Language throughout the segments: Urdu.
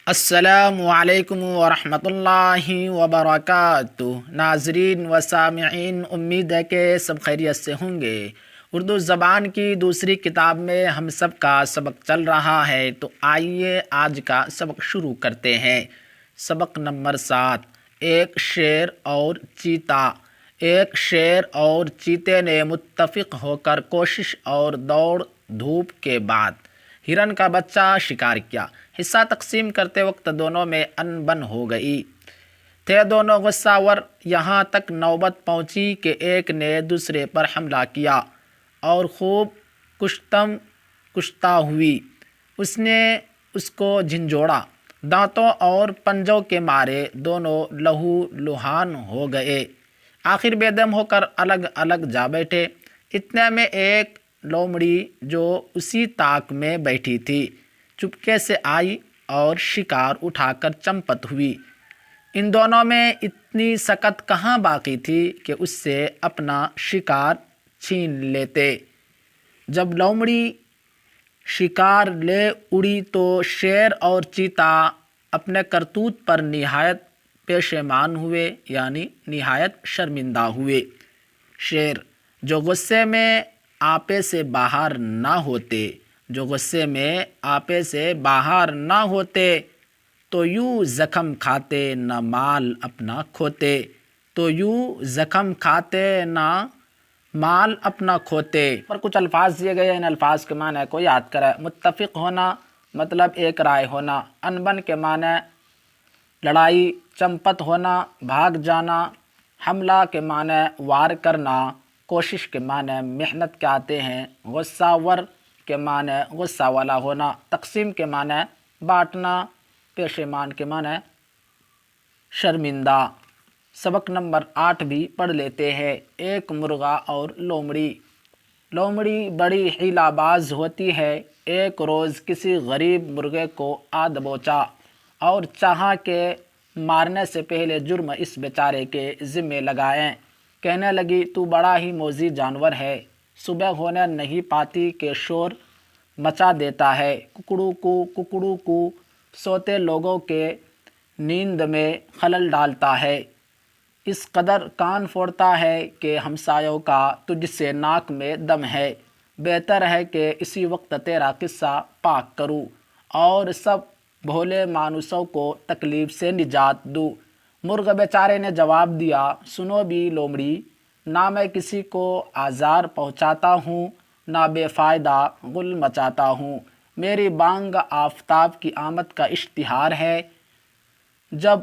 السلام علیکم ورحمۃ اللہ وبرکاتہ۔ ناظرین و سامعین، امید ہے کہ سب خیریت سے ہوں گے۔ اردو زبان کی دوسری کتاب میں ہم سب کا سبق چل رہا ہے، تو آئیے آج کا سبق شروع کرتے ہیں۔ سبق نمبر 7، ایک شیر اور چیتا۔ ایک شیر اور چیتے نے متفق ہو کر کوشش اور دوڑ دھوپ کے بعد ہرن کا بچہ شکار کیا۔ حصہ تقسیم کرتے وقت دونوں میں ان بن ہو گئی۔ تھے دونوں غصہ ور، یہاں تک نوبت پہنچی کہ ایک نے دوسرے پر حملہ کیا اور خوب کشتم کشتا ہوئی اس نے اس کو جھنجھوڑا۔ دانتوں اور پنجوں کے مارے دونوں لہو لہان ہو گئے، آخر بے دم ہو کر الگ الگ جا بیٹھے۔ اتنے میں ایک لومڑی جو اسی طاق میں بیٹھی تھی چپکے سے آئی اور شکار اٹھا کر چمپت ہوئی۔ ان دونوں میں اتنی سکت کہاں باقی تھی کہ اس سے اپنا شکار چھین لیتے۔ جب لومڑی شکار لے اڑی تو شیر اور چیتا اپنے کرتوت پر نہایت پشیمان ہوئے، یعنی نہایت شرمندہ ہوئے۔ شیر: جو غصے میں آپے سے باہر نہ ہوتے، جو غصے میں آپے سے باہر نہ ہوتے، تو یوں زخم کھاتے نہ مال اپنا کھوتے، تو یوں زخم کھاتے نہ مال اپنا کھوتے۔ پر کچھ الفاظ دیے گئے ہیں، ان الفاظ کے معنی کو یاد کریں۔ متفق ہونا مطلب ایک رائے ہونا، انبن کے معنی لڑائی، چمپت ہونا بھاگ جانا، حملہ کے معنی وار کرنا، کوشش کے معنی محنت کے آتے ہیں، غصہ ور کے معنی غصہ والا ہونا، تقسیم کے معنی بانٹنا، پشیمان کے معنی شرمندہ۔ سبق نمبر 8 بھی پڑھ لیتے ہیں۔ ایک مرغا اور لومڑی۔ لومڑی بڑی حیلہ باز ہوتی ہے۔ ایک روز کسی غریب مرغے کو آ دبوچا اور چاہا کہ مارنے سے پہلے جرم اس بیچارے کے ذمے لگائیں۔ کہنے لگی، تو بڑا ہی موذی جانور ہے، صبح ہونے نہیں پاتی کہ شور مچا دیتا ہے، ککڑو کو سوتے لوگوں کے نیند میں خلل ڈالتا ہے، اس قدر کان پھوڑتا ہے کہ ہمسایوں کا تجھ سے ناک میں دم ہے۔ بہتر ہے کہ اسی وقت تیرا قصہ پاک کروں اور سب بھولے مانوسوں کو تکلیف سے نجات دوں۔ مرغ بیچارے نے جواب دیا، سنو بھی لومڑی، نہ میں کسی کو آزار پہنچاتا ہوں، نہ بے فائدہ غل مچاتا ہوں، میری بانگ آفتاب کی آمد کا اشتہار ہے۔ جب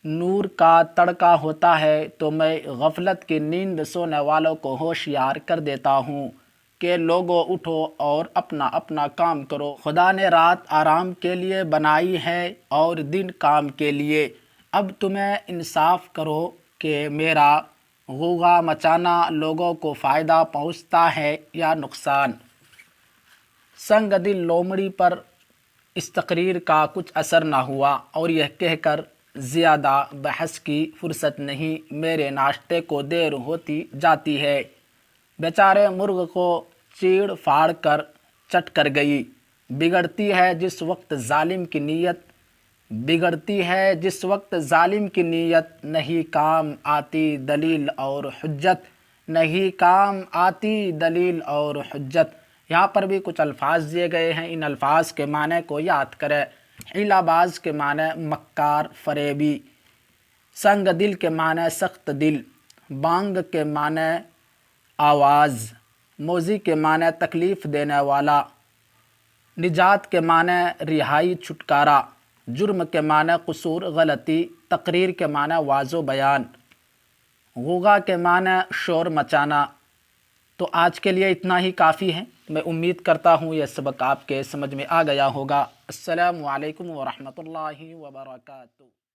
نور کا تڑکا ہوتا ہے تو میں غفلت کی نیند سونے والوں کو ہوشیار کر دیتا ہوں کہ لوگوں اٹھو اور اپنا اپنا کام کرو۔ خدا نے رات آرام کے لیے بنائی ہے اور دن کام کے لیے۔ اب تمہیں انصاف کرو کہ میرا غوغا مچانا لوگوں کو فائدہ پہنچتا ہے یا نقصان۔ سنگ دل لومڑی پر اس تقریر کا کچھ اثر نہ ہوا اور یہ کہہ کر، زیادہ بحث کی فرصت نہیں، میرے ناشتے کو دیر ہوتی جاتی ہے۔ بیچارے مرغ کو چیڑ پھاڑ کر چٹ کر گئی۔ بگڑتی ہے جس وقت ظالم کی نیت، بگڑتی ہے جس وقت ظالم کی نیت، نہیں کام آتی دلیل اور حجت، نہیں کام آتی دلیل اور حجت۔ یہاں پر بھی کچھ الفاظ دیے گئے ہیں، ان الفاظ کے معنی کو یاد کریں۔ حیلہ باز کے معنی مکار فریبی، سنگ دل کے معنی سخت دل، بانگ کے معنی آواز، موذی کے معنی تکلیف دینے والا، نجات کے معنی رہائی چھٹکارا، جرم کے معنی قصور غلطی، تقریر کے معنی واضح بیان، غوغا کے معنی شور مچانا۔ تو آج کے لیے اتنا ہی کافی ہے۔ میں امید کرتا ہوں یہ سبق آپ کے سمجھ میں آ گیا ہوگا۔ السلام علیکم ورحمۃ اللہ وبرکاتہ۔